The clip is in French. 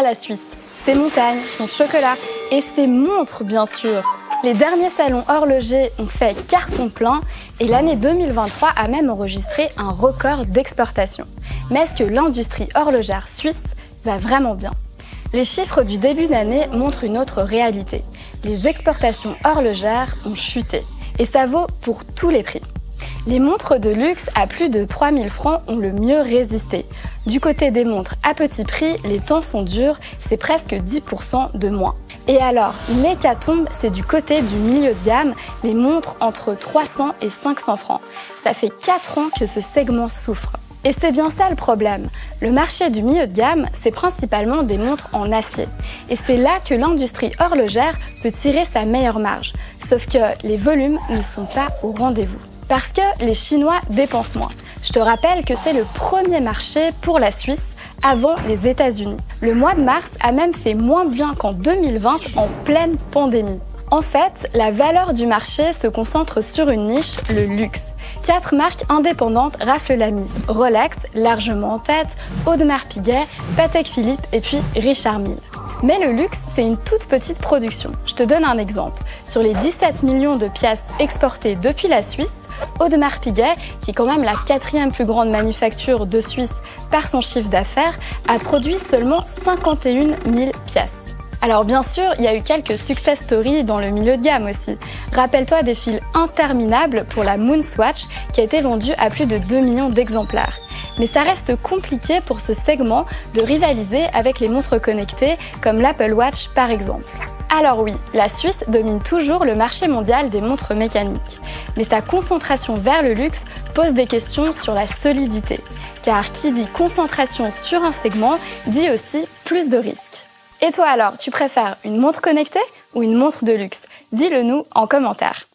la Suisse, ses montagnes, son chocolat et ses montres bien sûr. Les derniers salons horlogers ont fait carton plein et l'année 2023 a même enregistré un record d'exportation. Mais est-ce que l'industrie horlogère suisse va vraiment bien? Les chiffres du début d'année montrent une autre réalité. Les exportations horlogères ont chuté et ça vaut pour tous les prix. Les montres de luxe à plus de 3000 francs ont le mieux résisté. Du côté des montres à petit prix, les temps sont durs, c'est presque 10% de moins. Et alors, l'hécatombe, c'est du côté du milieu de gamme, les montres entre 300 et 500 francs. Ça fait 4 ans que ce segment souffre. Et c'est bien ça le problème. Le marché du milieu de gamme, c'est principalement des montres en acier. Et c'est là que l'industrie horlogère peut tirer sa meilleure marge. Sauf que les volumes ne sont pas au rendez-vous. Parce que les Chinois dépensent moins. Je te rappelle que c'est le premier marché pour la Suisse avant les États-Unis. Le mois de mars a même fait moins bien qu'en 2020 en pleine pandémie. En fait, la valeur du marché se concentre sur une niche, le luxe. 4 marques indépendantes raflent la mise. Rolex, largement en tête, Audemars Piguet, Patek Philippe et puis Richard Mille. Mais le luxe, c'est une toute petite production. Je te donne un exemple. Sur les 17 millions de pièces exportées depuis la Suisse, Audemars Piguet, qui est quand même la 4e plus grande manufacture de Suisse par son chiffre d'affaires, a produit seulement 51 000 pièces. Alors bien sûr, il y a eu quelques success stories dans le milieu de gamme aussi. Rappelle-toi des files interminables pour la Moonswatch qui a été vendue à plus de 2 millions d'exemplaires. Mais ça reste compliqué pour ce segment de rivaliser avec les montres connectées comme l'Apple Watch par exemple. Alors oui, la Suisse domine toujours le marché mondial des montres mécaniques. Mais sa concentration vers le luxe pose des questions sur la solidité. Car qui dit concentration sur un segment dit aussi plus de risques. Et toi alors, tu préfères une montre connectée ou une montre de luxe? Dis-le nous en commentaire.